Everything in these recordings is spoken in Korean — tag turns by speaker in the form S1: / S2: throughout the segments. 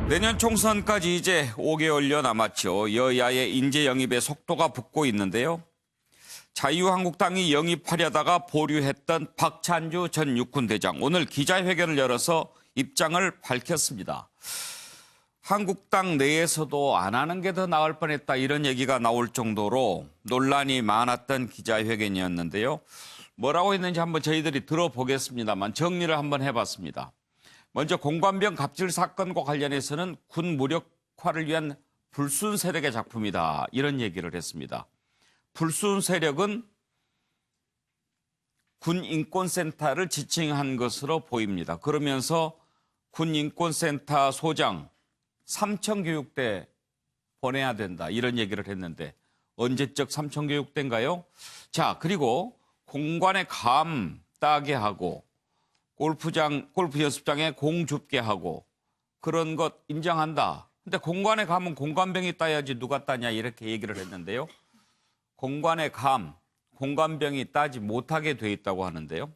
S1: 내년 총선까지 이제 5개월여 남았죠. 여야의 인재 영입의 속도가 붙고 있는데요. 자유한국당이 영입하려다가 보류했던 박찬주 전 육군대장 오늘 기자회견을 열어서 입장을 밝혔습니다. 한국당 내에서도 안 하는 게 더 나을 뻔했다 이런 얘기가 나올 정도로 논란이 많았던 기자회견이었는데요. 뭐라고 했는지 한번 저희들이 들어보겠습니다만 정리를 한번 해봤습니다. 먼저 공관병 갑질 사건과 관련해서는 군 무력화를 위한 불순 세력의 작품이다 이런 얘기를 했습니다. 불순 세력은 군인권센터를 지칭한 것으로 보입니다. 그러면서 군인권센터 소장 삼청교육대 보내야 된다 이런 얘기를 했는데 언제적 삼청교육대인가요? 자, 그리고 공관의 감 따게 하고 골프 연습장에 공 줍게 하고 그런 것 인정한다. 근데 공관에 가면 공관병이 따야지 누가 따냐 이렇게 얘기를 했는데요. 공관의 감, 공관병이 따지 못하게 돼 있다고 하는데요.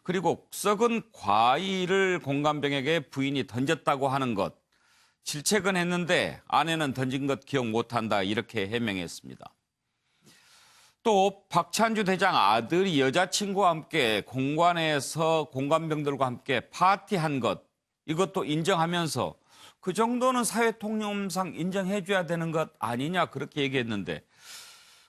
S1: 그리고 썩은 과일을 공관병에게 부인이 던졌다고 하는 것. 질책은 했는데 아내는 던진 것 기억 못한다 이렇게 해명했습니다. 또 박찬주 대장 아들이 여자친구와 함께 공관에서 공관병들과 함께 파티한 것 이것도 인정하면서 그 정도는 사회통념상 인정해줘야 되는 것 아니냐 그렇게 얘기했는데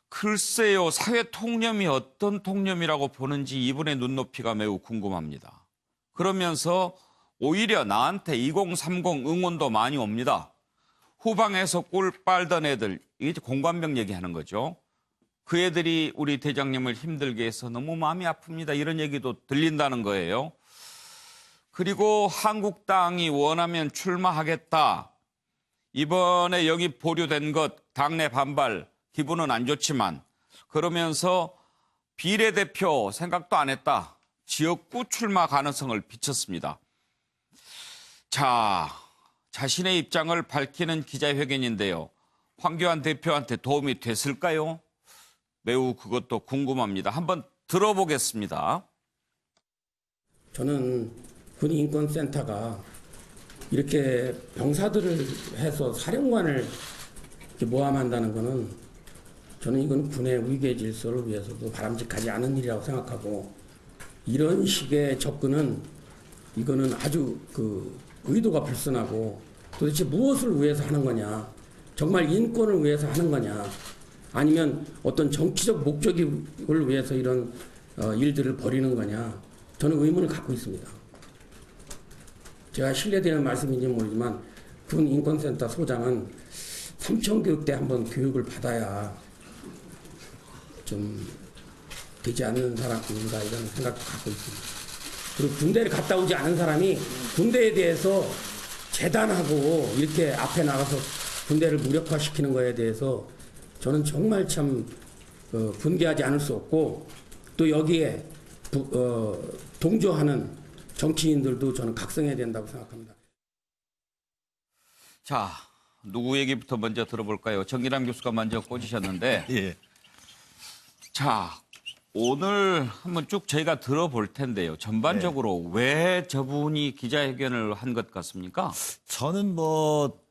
S1: 글쎄요 사회통념이 어떤 통념이라고 보는지 이분의 눈높이가 매우 궁금합니다. 그러면서 오히려 나한테 2030 응원도 많이 옵니다. 후방에서 꿀 빨던 애들 이게 공관병 얘기하는 거죠. 그 애들이 우리 대장님을 힘들게 해서 너무 마음이 아픕니다. 이런 얘기도 들린다는 거예요. 그리고 한국당이 원하면 출마하겠다. 이번에 영입 보류된 것 당내 반발 기분은 안 좋지만 그러면서 비례대표 생각도 안 했다. 지역구 출마 가능성을 비쳤습니다. 자, 자신의 입장을 밝히는 기자회견인데요. 황교안 대표한테 도움이 됐을까요? 매우 그것도 궁금합니다. 한번 들어보겠습니다.
S2: 저는 군인권센터가 이렇게 병사들을 해서 사령관을 이렇게 모함한다는 것은 저는 이건 군의 위계 질서를 위해서도 바람직하지 않은 일이라고 생각하고 이런 식의 접근은 이거는 아주 의도가 불순하고 도대체 무엇을 위해서 하는 거냐 정말 인권을 위해서 하는 거냐 아니면 어떤 정치적 목적을 위해서 이런 일들을 벌이는 거냐 저는 의문을 갖고 있습니다. 제가 신뢰되는 말씀인지 모르지만 군인권센터 소장은 삼청교육대 한번 교육을 받아야 좀 되지 않는 사람인가 이런 생각도 갖고 있습니다. 그리고 군대를 갔다 오지 않은 사람이 군대에 대해서 재단하고 이렇게 앞에 나가서 군대를 무력화시키는 거에 대해서 저는 정말 참 분개하지 않을 수 없고 또 여기에 동조하는 정치인들도 저는 각성해야 된다고 생각합니다.
S1: 자, 누구 얘기부터 먼저 들어볼까요? 정기남 교수가 먼저 꽂으셨는데
S3: 예.
S1: 자, 오늘 한번 쭉 저희가 들어볼 텐데요. 전반적으로 왜 저분이 기자회견을 한 것 같습니까?
S3: 저는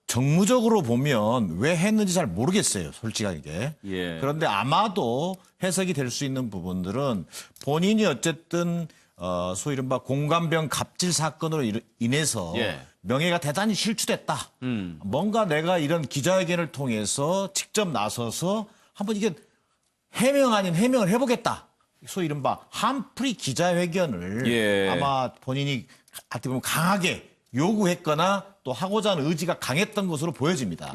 S3: 정무적으로 보면 왜 했는지 잘 모르겠어요, 솔직하게.
S1: 예.
S3: 그런데 아마도 해석이 될 수 있는 부분들은 본인이 어쨌든 소위 이른바 공관병 갑질 사건으로 인해서
S1: 예.
S3: 명예가 대단히 실추됐다. 뭔가 내가 이런 기자회견을 통해서 직접 나서서 한번 이게 해명 아닌 해명을 해보겠다. 소위 이른바 한프리 기자회견을
S1: 예.
S3: 아마 본인이 어떻게 보면 강하게 요구했거나 또 하고자 하는 의지가 강했던 것으로 보여집니다.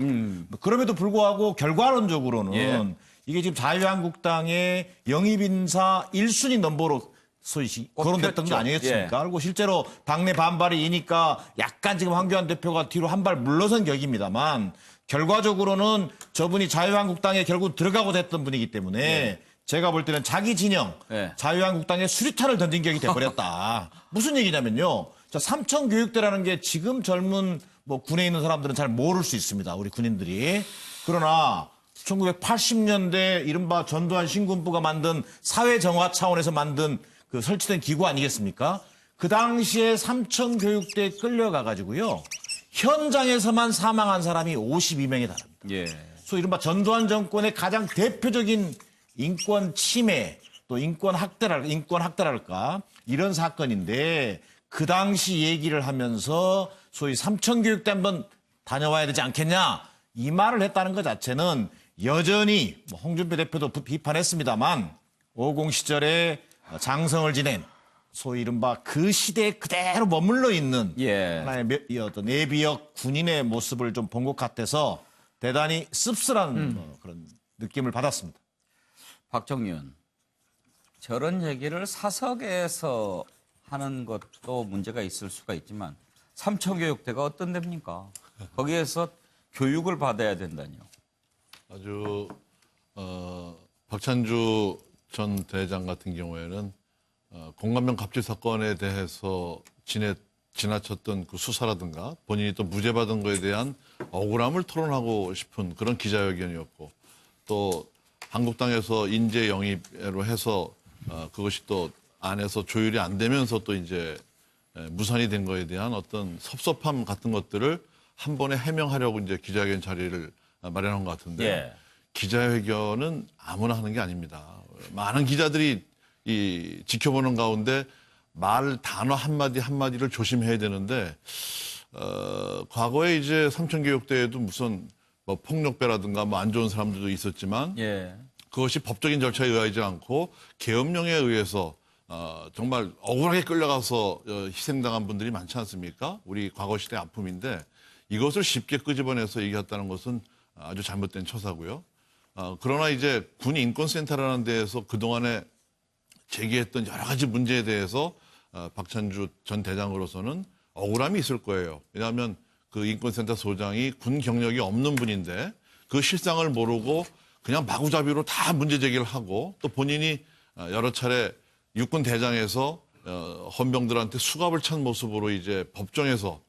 S3: 그럼에도 불구하고 결과론적으로는
S1: 예.
S3: 이게 지금 자유한국당의 영입인사 1순위 넘버로 소위 거론됐던 거 아니겠습니까?
S1: 예.
S3: 그리고 실제로 당내 반발이 이니까 약간 지금 황교안 대표가 뒤로 한 발 물러선 격입니다만 결과적으로는 저분이 자유한국당에 결국 들어가고 됐던 분이기 때문에
S1: 예.
S3: 제가 볼 때는 자기 진영
S1: 예.
S3: 자유한국당에 수류탄을 던진 격이 돼버렸다. 무슨 얘기냐면요. 자, 삼청교육대라는 게 지금 젊은 군에 있는 사람들은 잘 모를 수 있습니다. 우리 군인들이. 그러나 1980년대 이른바 전두환 신군부가 만든 사회정화 차원에서 만든 설치된 기구 아니겠습니까? 그 당시에 삼청교육대에 끌려가가지고요. 현장에서만 사망한 사람이 52명에 달합니다.
S1: 예.
S3: 소위 이른바 전두환 정권의 가장 대표적인 인권 침해 또 인권 학대랄까 이런 사건인데 그 당시 얘기를 하면서 소위 삼천교육대 한번 다녀와야 되지 않겠냐 이 말을 했다는 것 자체는 여전히 뭐 홍준표 대표도 비판했습니다만 50 시절에 장성을 지낸 소위 이른바 그 시대에 그대로 머물러 있는
S1: 예.
S3: 하나의 이 어떤 예비역 군인의 모습을 좀 본 것 같아서 대단히 씁쓸한 그런 느낌을 받았습니다.
S1: 박정윤, 저런 얘기를 사석에서 하는 것도 문제가 있을 수가 있지만 삼천교육대가 어떤 데입니까? 거기에서 교육을 받아야 된다뇨.
S4: 아주 박찬주 전 대장 같은 경우에는 공감명 갑질 사건에 대해서 지나쳤던 그 수사라든가 본인이 또 무죄 받은 거에 대한 억울함을 토론하고 싶은 그런 기자회견이었고 또 한국당에서 인재 영입으로 해서 그것이 또 안에서 조율이 안 되면서 또 이제 무산이 된 거에 대한 어떤 섭섭함 같은 것들을 한 번에 해명하려고 이제 기자회견 자리를 마련한 것 같은데
S1: 예.
S4: 기자회견은 아무나 하는 게 아닙니다. 많은 기자들이 지켜보는 가운데 말 단어 한마디 한마디를 조심해야 되는데 과거에 이제 삼천교육대에도 무슨 뭐 폭력배라든가 뭐 안 좋은 사람들도 있었지만
S1: 예.
S4: 그것이 법적인 절차에 의하지 않고 계엄령에 의해서 정말 억울하게 끌려가서 희생당한 분들이 많지 않습니까? 우리 과거 시대 아픔인데 이것을 쉽게 끄집어내서 얘기했다는 것은 아주 잘못된 처사고요. 그러나 이제 군인권센터라는 데에서 그동안에 제기했던 여러 가지 문제에 대해서 박찬주 전 대장으로서는 억울함이 있을 거예요. 왜냐하면 그 인권센터 소장이 군 경력이 없는 분인데 그 실상을 모르고 그냥 마구잡이로 다 문제 제기를 하고 또 본인이 여러 차례 육군 대장에서 헌병들한테 수갑을 찬 모습으로 이제 법정에서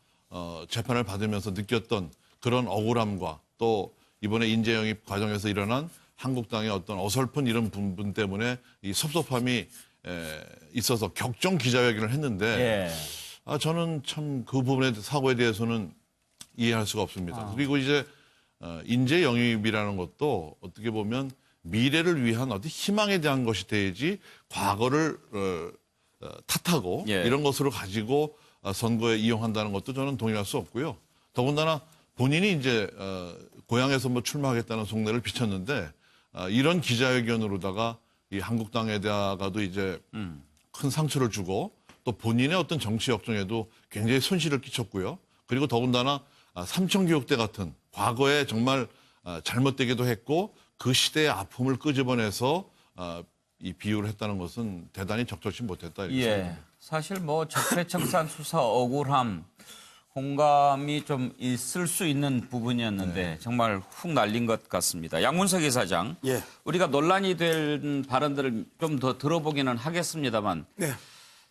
S4: 재판을 받으면서 느꼈던 그런 억울함과 또 이번에 인재 영입 과정에서 일어난 한국당의 어떤 어설픈 이런 부분 때문에 이 섭섭함이 있어서 격정 기자회견을 했는데 저는 참 그 부분의 사고에 대해서는 이해할 수가 없습니다. 그리고 이제 인재 영입이라는 것도 어떻게 보면 미래를 위한 어떤 희망에 대한 것이 돼야지 과거를 탓하고 이런 것으로 가지고 선거에 이용한다는 것도 저는 동의할 수 없고요. 더군다나 본인이 이제 고향에서 뭐 출마하겠다는 속내를 비쳤는데 이런 기자회견으로다가 이 한국당에다가도 이제 큰 상처를 주고 또 본인의 어떤 정치 역정에도 굉장히 손실을 끼쳤고요. 그리고 더군다나 삼천교육대 같은 과거에 정말 잘못되기도 했고 그 시대의 아픔을 끄집어내서 이 비유를 했다는 것은 대단히 적절치 못했다 이렇게 생각합니다.
S1: 사실 뭐 적폐청산 수사 억울함 공감이 좀 있을 수 있는 부분이었는데 정말 훅 날린 것 같습니다. 양문석 이사장,
S5: 예.
S1: 우리가 논란이 된 발언들을 좀 더 들어보기는 하겠습니다만
S5: 네.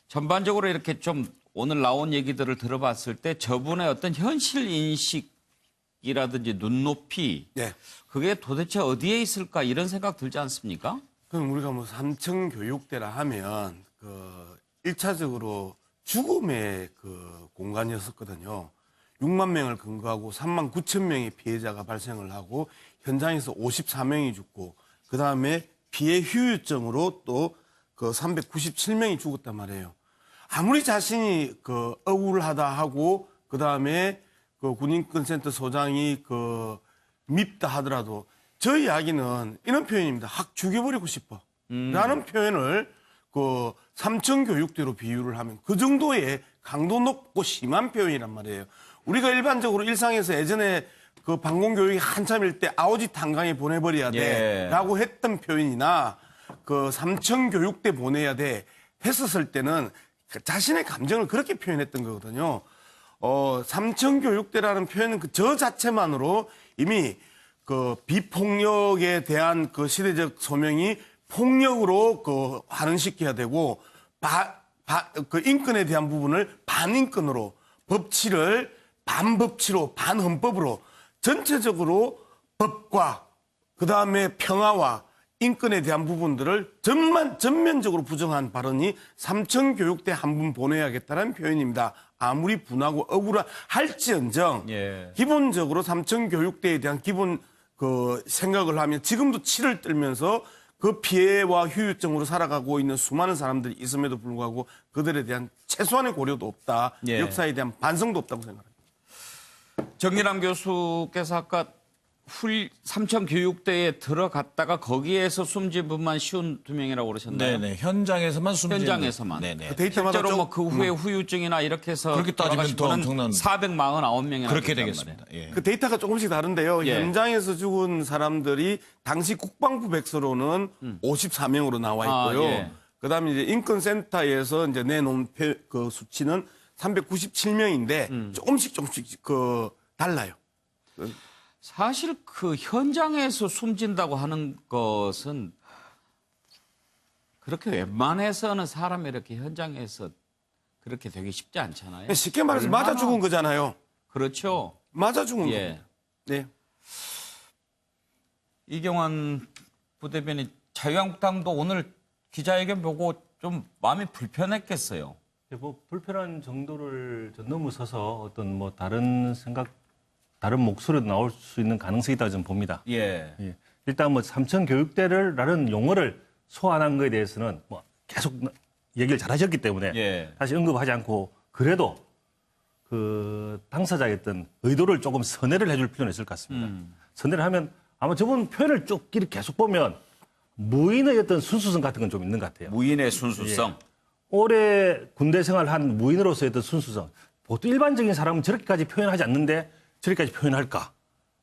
S1: 전반적으로 이렇게 좀 오늘 나온 얘기들을 들어봤을 때 저분의 어떤 현실 인식이라든지 눈높이
S5: 네.
S1: 그게 도대체 어디에 있을까 이런 생각 들지 않습니까?
S5: 그럼 우리가 뭐 삼천교육대라 하면 그 1차적으로 죽음의 그 공간이었었거든요. 6만 명을 근거하고 3만 9천 명의 피해자가 발생을 하고 현장에서 54명이 죽고 그다음에 피해 후유증으로 또 그 397명이 죽었단 말이에요. 아무리 자신이 그 억울하다 하고 그다음에 그 군인권센터 소장이 그 밉다 하더라도 저 이야기는 이런 표현입니다. 확 죽여버리고 싶어. 라는 표현을 그 삼천교육대로 비유를 하면 그 정도의 강도 높고 심한 표현이란 말이에요. 우리가 일반적으로 일상에서 예전에 그 방공교육이 한참일 때 아오지 탄강에 보내버려야 돼. 라고 했던 표현이나 그 삼천교육대 보내야 돼. 했었을 때는 자신의 감정을 그렇게 표현했던 거거든요. 삼천교육대라는 표현은 그 저 자체만으로 이미 그 비폭력에 대한 그 시대적 소명이 폭력으로 그 환원시켜야 되고 그 인권에 대한 부분을 반인권으로 법치를 반법치로 반헌법으로 전체적으로 법과 그다음에 평화와 인권에 대한 부분들을 전면적으로 부정한 발언이 삼천교육대 한 분 보내야겠다는 표현입니다. 아무리 분하고 억울할지언정
S1: 예.
S5: 기본적으로 삼청교육대에 대한 기본 그 생각을 하면 지금도 치를 떨면서 그 피해와 후유증으로 살아가고 있는 수많은 사람들이 있음에도 불구하고 그들에 대한 최소한의 고려도 없다.
S1: 예.
S5: 역사에 대한 반성도 없다고 생각합니다.
S1: 정기남 교수께서 아까 삼청교육대에 들어갔다가 거기에서 숨진 분만 52명이라고 그러셨나요?
S3: 네네. 현장에서만 숨진.
S1: 현장에서만.
S3: 네네.
S5: 그 데이터마다
S1: 실제로
S5: 좀
S1: 뭐 그 후에 후유증이나 이렇게 해서
S3: 그렇게 따지면 더 엄청난
S1: 449명이나
S3: 그렇게 되겠습니다. 예.
S5: 그 데이터가 조금씩 다른데요.
S1: 예.
S5: 현장에서 죽은 사람들이 당시 국방부 백서로는 54명으로 나와 있고요.
S1: 예.
S5: 그다음에 이제 인권센터에서 이제 내놓은 그 수치는 397명인데 조금씩 그 달라요.
S1: 사실 그 현장에서 숨진다고 하는 것은 그렇게 웬만해서는 사람이 이렇게 현장에서 그렇게 되기 쉽지 않잖아요.
S5: 쉽게 말해서 맞아 죽은 거잖아요.
S1: 그렇죠.
S5: 맞아 죽은
S1: 예.
S5: 겁니다. 네.
S1: 이경환 부대변인 자유한국당도 오늘 기자회견 보고 좀 마음이 불편했겠어요.
S6: 뭐 불편한 정도를 넘어서서 어떤 뭐 다른 생각, 다른 목소리도 나올 수 있는 가능성이 있다고 저는 봅니다.
S1: 예.
S6: 예. 일단 뭐 삼청교육대라는 용어를 소환한 것에 대해서는 뭐 계속 얘기를 잘 하셨기 때문에
S1: 예.
S6: 다시 언급하지 않고 그래도 그 당사자의 의도를 조금 선회를 해줄 필요는 있을 것 같습니다. 선회를 하면 아마 저분 표현을 쭉 이렇게 계속 보면 무인의 어떤 순수성 같은 건 좀 있는 것 같아요.
S1: 무인의 순수성.
S6: 오래 군대 생활한 무인으로서의 어떤 순수성. 보통 일반적인 사람은 저렇게까지 표현하지 않는데 저렇게까지 표현할까?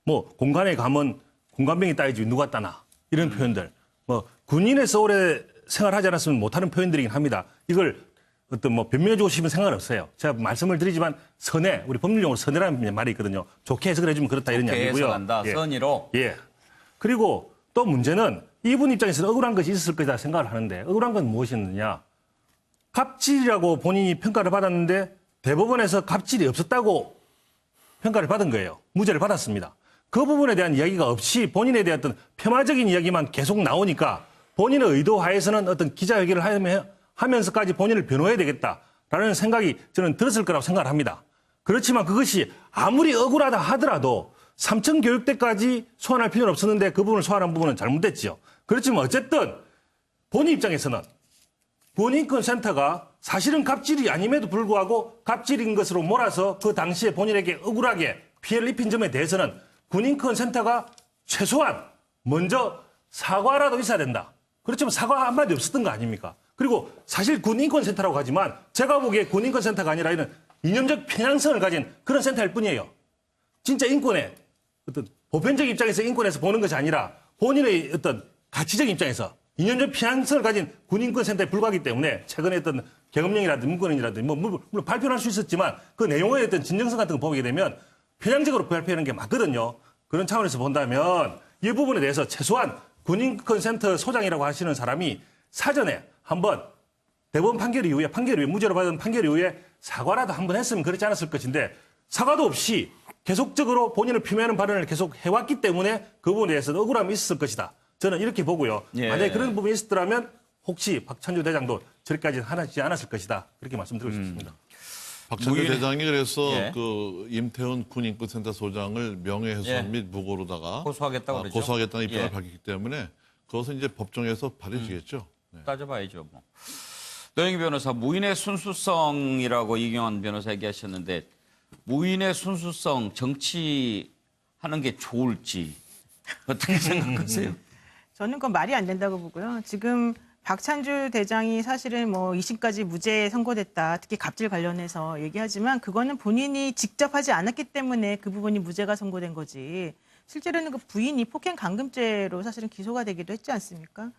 S6: 뭐 공간에 가면 공간병이 따이지 누가 따나 이런 표현들. 뭐 군인에서 오래 생활하지 않았으면 못하는 표현들이긴 합니다. 이걸 어떤 뭐 변명해주고 싶은 생각은 없어요. 제가 말씀을 드리지만 선해, 우리 법률용어로 선해라는 말이 있거든요. 좋게 해석을 해주면 그렇다 이런
S1: 좋게
S6: 이야기고요.
S1: 해석한다.
S6: 예.
S1: 선의로.
S6: 예. 그리고 또 문제는 이분 입장에서는 억울한 것이 있었을 거다 생각을 하는데 억울한 건 무엇이었느냐. 갑질이라고 본인이 평가를 받았는데 대법원에서 갑질이 없었다고 평가를 받은 거예요. 무죄를 받았습니다. 그 부분에 대한 이야기가 없이 본인에 대한 어떤 폄하적인 이야기만 계속 나오니까 본인의 의도하에서는 어떤 기자회견을 하면서까지 본인을 변호해야 되겠다라는 생각이 저는 들었을 거라고 생각을 합니다. 그렇지만 그것이 아무리 억울하다 하더라도 삼청교육대까지 소환할 필요는 없었는데 그 부분을 소환한 부분은 잘못됐지요. 그렇지만 어쨌든 본인 입장에서는 군인권센터가 사실은 갑질이 아님에도 불구하고 갑질인 것으로 몰아서 그 당시에 본인에게 억울하게 피해를 입힌 점에 대해서는 군인권센터가 최소한 먼저 사과라도 있어야 된다. 그렇지만 사과 한마디 없었던 거 아닙니까? 그리고 사실 군인권센터라고 하지만 제가 보기에 군인권센터가 아니라 이런 이념적 편향성을 가진 그런 센터일 뿐이에요. 진짜 인권의 어떤 보편적 입장에서 인권에서 보는 것이 아니라 본인의 어떤 가치적 입장에서 이념적 편향성을 가진 군인권센터에 불과하기 때문에 최근에 어떤 계엄령이라든지 문건이라든지 뭐 물론 발표를 할 수 있었지만 그 내용의 어떤 진정성 같은 거 보게 되면 편향적으로 발표하는 게 맞거든요. 그런 차원에서 본다면 이 부분에 대해서 최소한 군인권센터 소장이라고 하시는 사람이 사전에 한번 대법원 판결 이후에 무죄로 받은 판결 이후에 사과라도 한번 했으면 그렇지 않았을 것인데 사과도 없이 계속적으로 본인을 폄훼하는 발언을 계속 해왔기 때문에 그 부분에 대해서는 억울함이 있었을 것이다. 저는 이렇게 보고요.
S1: 예.
S6: 만약에 그런 부분이 있었더라면 혹시 박찬주 대장도 저렇게까지 하지 않았을 것이다. 그렇게 말씀드리고 싶습니다.
S4: 박찬주 대장이 그래서
S1: 예.
S4: 그 임태훈 군인권센터 소장을 명예훼손
S1: 예.
S4: 및 무고로다가
S1: 고소하겠다고 그러죠.
S4: 고소하겠다는 입장을
S1: 예.
S4: 밝혔기 때문에 그것은 이제 법정에서 발휘지겠죠. 네.
S1: 따져봐야죠. 뭐. 노영희 변호사, 무인의 순수성이라고 이경환 변호사 얘기하셨는데 무인의 순수성 정치하는 게 좋을지 어떻게 생각하세요?
S7: 저는 그건 말이 안 된다고 보고요. 지금 박찬주 대장이 사실은 뭐 2심까지 무죄 선고됐다. 특히 갑질 관련해서 얘기하지만 그거는 본인이 직접 하지 않았기 때문에 그 부분이 무죄가 선고된 거지. 실제로는 그 부인이 폭행 감금죄로 사실은 기소가 되기도 했지 않습니까?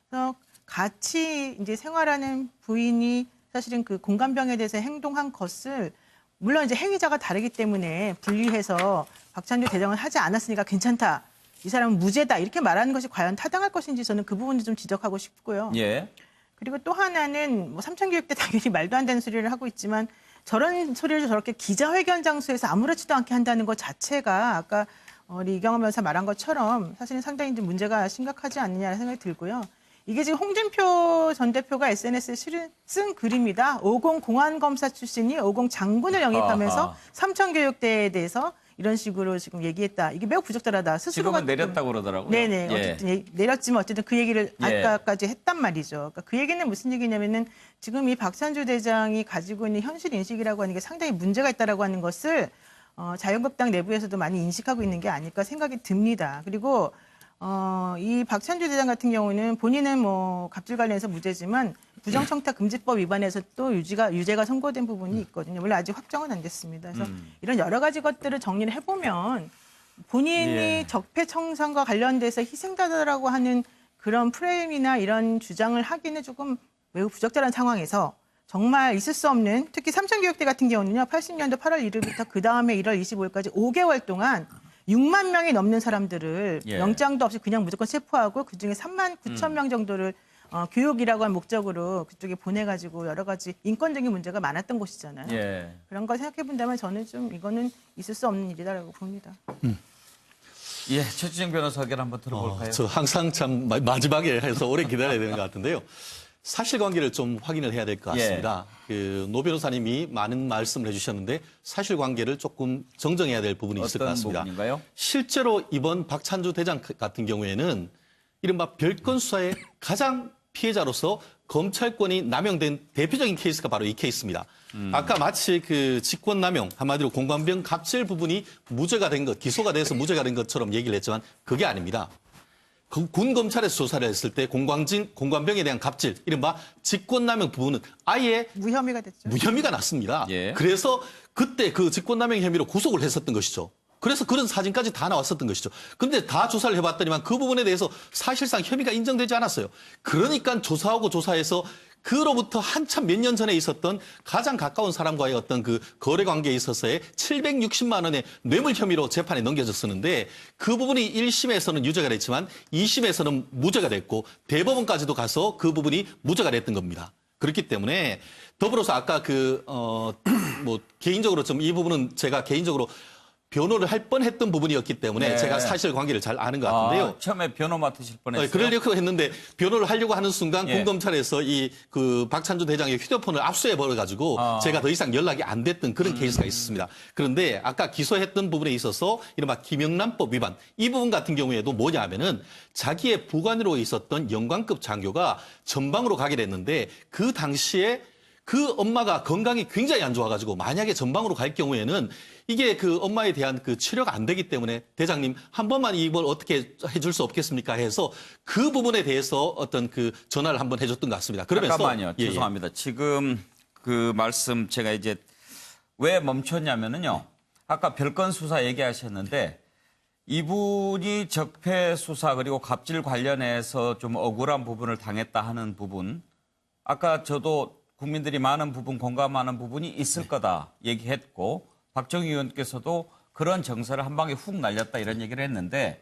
S7: 그래서 같이 이제 생활하는 부인이 사실은 그 공감병에 대해서 행동한 것을 물론 이제 행위자가 다르기 때문에 분리해서 박찬주 대장은 하지 않았으니까 괜찮다. 이 사람은 무죄다 이렇게 말하는 것이 과연 타당할 것인지 저는 그 부분을 좀 지적하고 싶고요.
S1: 예.
S7: 그리고 또 하나는 뭐 삼청교육대 당연히 말도 안 되는 소리를 하고 있지만 저런 소리를 저렇게 기자회견 장소에서 아무렇지도 않게 한다는 것 자체가 아까 우리 이경환 변호사 말한 것처럼 사실은 상당히 좀 문제가 심각하지 않느냐는 생각이 들고요. 이게 지금 홍준표 전 대표가 SNS에 쓴 글입니다. 50 공안검사 출신이 50 장군을 영입하면서
S1: 아하.
S7: 삼천교육대에 대해서 이런 식으로 지금 얘기했다. 이게 매우 부적절하다. 스스로가
S1: 지금은 내렸다고 그러더라고요.
S7: 네네.
S1: 예.
S7: 어쨌든 내렸지만 어쨌든 그 얘기를
S1: 예.
S7: 아까까지 했단 말이죠. 그러니까 그 얘기는 무슨 얘기냐면은 지금 이 박찬주 대장이 가지고 있는 현실 인식이라고 하는 게 상당히 문제가 있다라고 하는 것을 자유한국당 내부에서도 많이 인식하고 있는 게 아닐까 생각이 듭니다. 그리고 이 박찬주 대장 같은 경우는 본인은 뭐 갑질 관련해서 무죄지만 부정청탁금지법 위반에서 또 유죄가 선고된 부분이 있거든요. 물론 아직 확정은 안 됐습니다. 그래서 이런 여러 가지 것들을 정리를 해보면 본인이
S1: 예.
S7: 적폐청산과 관련돼서 희생자다라고 하는 그런 프레임이나 이런 주장을 하기는 조금 매우 부적절한 상황에서 정말 있을 수 없는 특히 삼천교육대 같은 경우는요. 80년도 8월 1일부터 그 다음에 1월 25일까지 5개월 동안 6만 명이 넘는 사람들을
S1: 예.
S7: 영장도 없이 그냥 무조건 체포하고 그중에 3만 9천 명 정도를 교육이라고 한 목적으로 그쪽에 보내가지고 여러 가지 인권적인 문제가 많았던 곳이잖아요.
S1: 예.
S7: 그런 걸 생각해 본다면 저는 좀 이거는 있을 수 없는 일이다라고 봅니다.
S1: 예, 최주정 변호사 의견 한번 들어볼까요?
S8: 저 항상 참 마지막에 해서 오래 기다려야 되는 것 같은데요. 사실관계를 좀 확인을 해야 될 것 같습니다. 노 변호사님이 많은 말씀을 해주셨는데 사실관계를 조금 정정해야 될 부분이 있을 것
S1: 어떤
S8: 같습니다.
S1: 부분인가요?
S8: 실제로 이번 박찬주 대장 같은 경우에는 이른바 별건 수사의 가장 피해자로서 검찰권이 남용된 대표적인 케이스가 바로 이 케이스입니다. 아까 마치 그 직권남용, 한마디로 공관병 갑질 부분이 무죄가 된 것, 기소가 돼서 무죄가 된 것처럼 얘기를 했지만 그게 아닙니다. 군 검찰에서 조사를 했을 때 공관병에 대한 갑질, 이른바 직권남용 부분은 아예
S7: 무혐의가 됐죠.
S8: 무혐의가 났습니다.
S1: 예.
S8: 그래서 그때 그 직권남용 혐의로 구속을 했었던 것이죠. 그래서 그런 사진까지 다 나왔었던 것이죠. 그런데 다 조사를 해봤더니만 그 부분에 대해서 사실상 혐의가 인정되지 않았어요. 그러니까 조사하고 조사해서 그로부터 한참 몇 년 전에 있었던 가장 가까운 사람과의 어떤 그 거래 관계에 있어서의 760만 원의 뇌물 혐의로 재판에 넘겨졌었는데 그 부분이 1심에서는 유죄가 됐지만 2심에서는 무죄가 됐고 대법원까지도 가서 그 부분이 무죄가 됐던 겁니다. 그렇기 때문에 더불어서 아까 뭐 개인적으로 좀 이 부분은 제가 개인적으로 변호를 할 뻔했던 부분이었기 때문에
S1: 네.
S8: 제가 사실관계를 잘 아는 것 같은데요.
S1: 처음에 변호 맡으실 뻔했어요.
S8: 그러려고 했는데 변호를 하려고 하는 순간
S1: 예.
S8: 군검찰에서 이 그 박찬주 대장의 휴대폰을 압수해 버려가지고 제가 더 이상 연락이 안 됐던 그런 케이스가 있었습니다. 그런데 아까 기소했던 부분에 있어서 이른바 김영란법 위반 이 부분 같은 경우에도 뭐냐면은 자기의 부관으로 있었던 영관급 장교가 전방으로 가게 됐는데 그 당시에 그 엄마가 건강이 굉장히 안 좋아가지고 만약에 전방으로 갈 경우에는 이게 그 엄마에 대한 그 치료가 안 되기 때문에 대장님 한 번만 이걸 어떻게 해줄 수 없겠습니까 해서 그 부분에 대해서 어떤 그 전화를 한번 해줬던 것 같습니다. 그러면서
S1: 잠깐만요.
S8: 예, 예.
S1: 죄송합니다. 지금 그 말씀 제가 이제 왜 멈췄냐면은요. 아까 별건 수사 얘기하셨는데 이분이 적폐 수사 그리고 갑질 관련해서 좀 억울한 부분을 당했다 하는 부분 아까 저도 국민들이 많은 부분 공감하는 부분이 있을 거다 얘기했고 박정희 의원께서도 그런 정서를 한 방에 훅 날렸다 이런 얘기를 했는데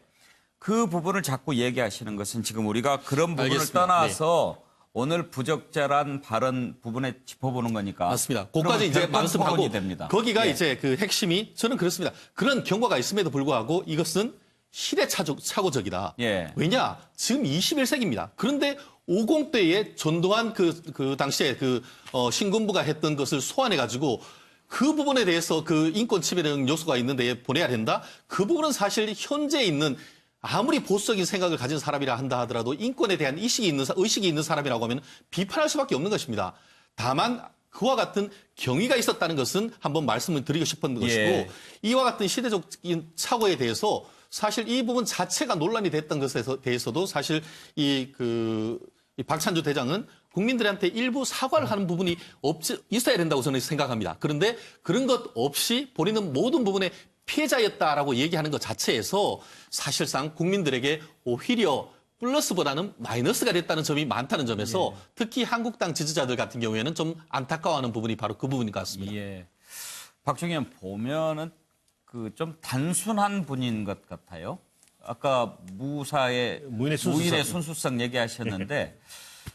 S1: 그 부분을 자꾸 얘기하시는 것은 지금 우리가 그런 부분을
S8: 알겠습니다.
S1: 떠나서 오늘 부적절한 발언 부분에 짚어보는 거니까.
S8: 맞습니다. 거기까지 이제
S1: 별건
S8: 말씀하고
S1: 토론이 됩니다.
S8: 거기가
S1: 예.
S8: 이제 그 핵심이 저는 그렇습니다. 그런 경과가 있음에도 불구하고 이것은 시대착오적이다.
S1: 예.
S8: 왜냐? 지금 21세기입니다. 그런데 50대에 전두환 그 당시에 신군부가 했던 것을 소환해가지고 그 부분에 대해서 그 인권 침해령 요소가 있는데 보내야 된다? 그 부분은 사실 현재 있는 아무리 보수적인 생각을 가진 사람이라 한다 하더라도 인권에 대한 의식이 있는 사람이라고 하면 비판할 수밖에 없는 것입니다. 다만 그와 같은 경위가 있었다는 것은 한번 말씀을 드리고 싶었던 것이고 이와 같은 시대적인 착오에 대해서 사실 이 부분 자체가 논란이 됐던 것에 대해서도 사실 이 박찬주 대장은 국민들한테 일부 사과를 하는 부분이 있어야 된다고 저는 생각합니다. 그런데 그런 것 없이 본인은 모든 부분에 피해자였다라고 얘기하는 것 자체에서 사실상 국민들에게 오히려 플러스보다는 마이너스가 됐다는 점이 많다는 점에서 특히 한국당 지지자들 같은 경우에는 좀 안타까워하는 부분이 바로 그 부분인 것 같습니다.
S1: 예. 박정희 의원 보면은 그 좀 단순한 분인 것 같아요. 아까 무인의 순수성 얘기하셨는데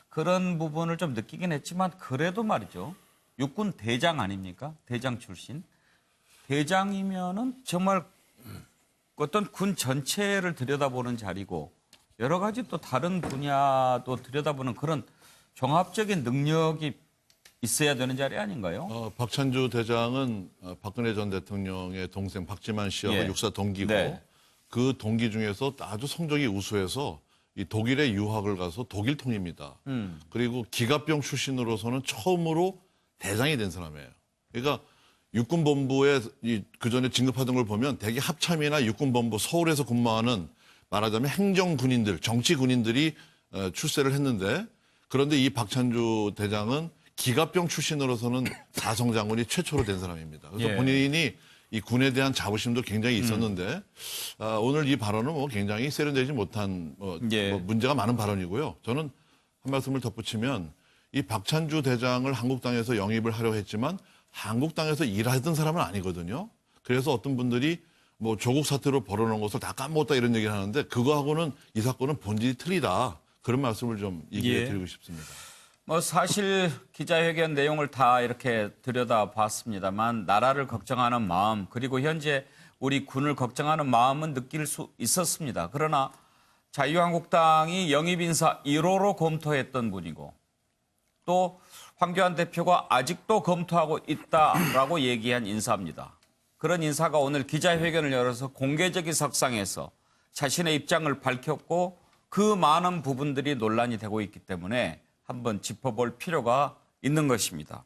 S1: 그런 부분을 좀 느끼긴 했지만 그래도 말이죠. 육군 대장 아닙니까? 대장 출신. 대장이면은 정말 어떤 군 전체를 들여다보는 자리고 여러 가지 또 다른 분야도 들여다보는 그런 종합적인 능력이 있어야 되는 자리 아닌가요?
S4: 박찬주 대장은 박근혜 전 대통령의 동생 박지만 씨하고
S1: 예.
S4: 육사 동기고
S1: 네.
S4: 그 동기 중에서 아주 성적이 우수해서 이 독일에 유학을 가서 독일통입니다. 그리고 기갑병 출신으로서는 처음으로 대장이 된 사람이에요. 그러니까 육군본부에 그 전에 진급하던 걸 보면 대개 합참이나 육군본부 서울에서 근무하는 말하자면 행정군인들, 정치군인들이 출세를 했는데 그런데 이 박찬주 대장은 기갑병 출신으로서는 사성 장군이 최초로 된 사람입니다. 그래서
S1: 예.
S4: 본인이 이 군에 대한 자부심도 굉장히 있었는데 오늘 이 발언은 뭐 굉장히 세련되지 못한
S1: 예.
S4: 뭐 문제가 많은 발언이고요. 저는 한 말씀을 덧붙이면 이 박찬주 대장을 한국당에서 영입을 하려 했지만 한국당에서 일하던 사람은 아니거든요. 그래서 어떤 분들이 뭐 조국 사태로 벌어놓은 것을 다 까먹었다 이런 얘기를 하는데 그거하고는 이 사건은 본질이 틀리다. 그런 말씀을 좀 얘기해
S1: 예.
S4: 드리고 싶습니다.
S1: 뭐 사실 기자회견 내용을 다 이렇게 들여다봤습니다만 나라를 걱정하는 마음 그리고 현재 우리 군을 걱정하는 마음은 느낄 수 있었습니다. 그러나 자유한국당이 영입인사 1호로 검토했던 분이고 또 황교안 대표가 아직도 검토하고 있다라고 얘기한 인사입니다. 그런 인사가 오늘 기자회견을 열어서 공개적인 석상에서 자신의 입장을 밝혔고 그 많은 부분들이 논란이 되고 있기 때문에 한번 짚어볼 필요가 있는 것입니다.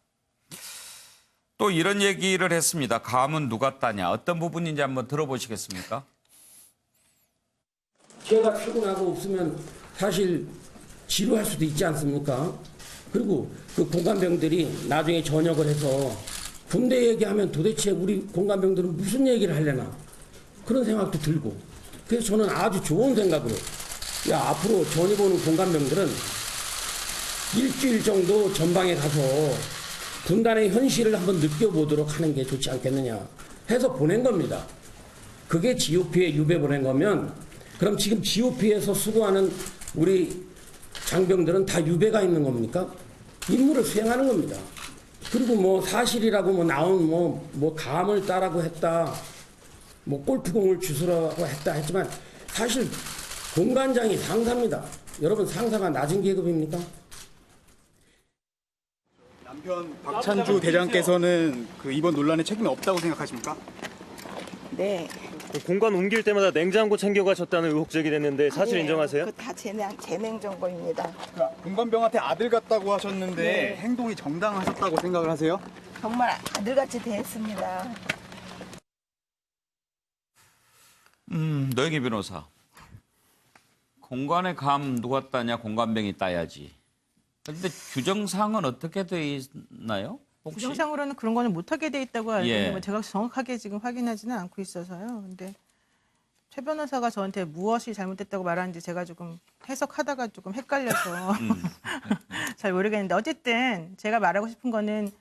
S1: 또 이런 얘기를 했습니다. 감은 누가 따냐. 어떤 부분인지 한번 들어보시겠습니까?
S2: 제가 출근하고 없으면 사실 지루할 수도 있지 않습니까? 그리고 그 공관병들이 나중에 전역을 해서 군대 얘기하면 도대체 우리 공관병들은 무슨 얘기를 하려나 그런 생각도 들고 그래서 저는 아주 좋은 생각으로 앞으로 전입 오는 공관병들은 일주일 정도 전방에 가서 군단의 현실을 한번 느껴보도록 하는 게 좋지 않겠느냐 해서 보낸 겁니다. 그게 GOP에 유배 보낸 거면 그럼 지금 GOP에서 수고하는 우리 장병들은 다 유배가 있는 겁니까? 임무를 수행하는 겁니다. 그리고 뭐 사실이라고 뭐 나온 뭐 감을 따라고 했다, 뭐 골프공을 주스라고 했다 했지만 사실 공관장이 상사입니다. 여러분 상사가 낮은 계급입니까?
S9: 남편 박찬주 대장께서는 그 이번 논란에 책임이 없다고 생각하십니까?
S10: 네.
S11: 공관 옮길 때마다 냉장고 챙겨가셨다는 의혹 제기됐는데 사실
S10: 아니에요.
S11: 인정하세요?
S10: 그거 다 재냉 정보입니다.
S9: 그러니까 공관병한테 아들 같다고 하셨는데
S10: 네.
S9: 행동이 정당하셨다고 생각을 하세요?
S10: 정말 아들같이 대했습니다.
S1: 노영희 변호사. 공관의 감 누가 따냐 공관병이 따야지. 그런데 규정상은 어떻게 돼 있나요? 혹시?
S7: 규정상으로는 그런 거는 못하게 돼 있다고 알고
S1: 예.
S7: 있는데 제가 정확하게 지금 확인하지는 않고 있어서요. 근데 최 변호사가 저한테 무엇이 잘못됐다고 말하는지 제가 조금 해석하다가 조금 헷갈려서 잘 모르겠는데 어쨌든 제가 말하고 싶은 거는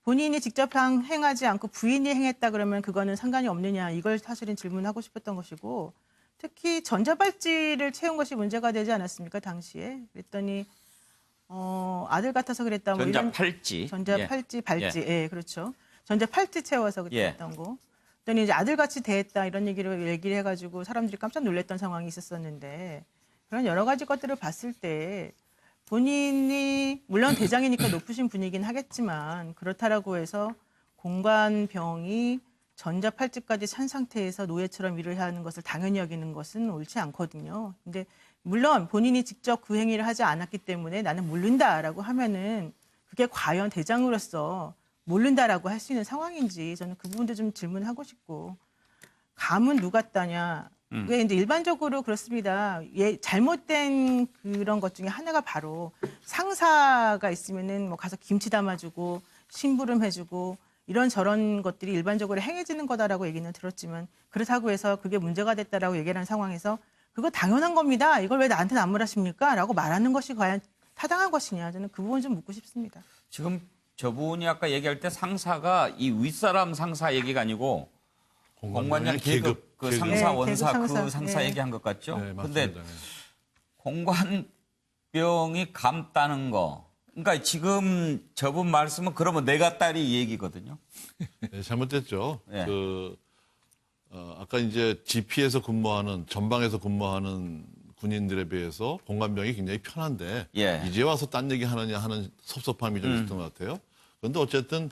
S7: 본인이 직접 행하지 않고 부인이 행했다 그러면 그거는 상관이 없느냐 이걸 사실은 질문하고 싶었던 것이고 특히 전자발찌를 채운 것이 문제가 되지 않았습니까 당시에 그랬더니 아들 같아서 그랬다 뭐 이런
S1: 전자팔찌.
S7: 전자팔찌 발찌 예 그렇죠 전자팔찌 채워서 그랬던 거 그랬더니 이제 아들같이 대했다 이런 얘기를 해가지고 사람들이 깜짝 놀랐던 상황이 있었었는데 그런 여러 가지 것들을 봤을 때 본인이 물론 대장이니까 높으신 분이긴 하겠지만 그렇다라고 해서 공관병이 전자팔찌까지 찬 상태에서 노예처럼 일을 해야 하는 것을 당연히 여기는 것은 옳지 않거든요. 근데 물론 본인이 직접 그 행위를 하지 않았기 때문에 나는 모른다라고 하면은 그게 과연 대장으로서 모른다라고 할 수 있는 상황인지 저는 그 부분도 좀 질문하고 싶고 감은 누가 따냐. 그게 이제 일반적으로 그렇습니다. 잘못된 그런 것 중에 하나가 바로 상사가 있으면은 뭐 가서 김치 담아주고 심부름 해주고 이런 저런 것들이 일반적으로 행해지는 거다라고 얘기는 들었지만 그렇다고 해서 그게 문제가 됐다라고 얘기를 하는 상황에서 그거 당연한 겁니다. 이걸 왜 나한테 나무라십니까? 라고 말하는 것이 과연 타당한 것이냐. 저는 그 부분 좀 묻고 싶습니다.
S1: 지금 저분이 아까 얘기할 때 상사가 이 윗사람 상사 얘기가 아니고 공관장 계급 그 상사
S7: 네,
S1: 원사
S7: 계급
S1: 그
S7: 상사.
S1: 상사
S7: 네.
S1: 얘기한 것 같죠?
S4: 네,
S1: 근데
S4: 맞습니다. 네.
S1: 공관병이 감 따는 거. 그러니까 지금 저분 말씀은 그러면 내가 딸이 이 얘기거든요.
S4: 네, 잘못됐죠.
S1: 네.
S4: 아까 이제 GP에서 근무하는 전방에서 근무하는 군인들에 비해서 공관병이 굉장히 편한데
S1: 예.
S4: 이제 와서 딴 얘기 하느냐 하는 섭섭함이 좀 있었던 것 같아요. 그런데 어쨌든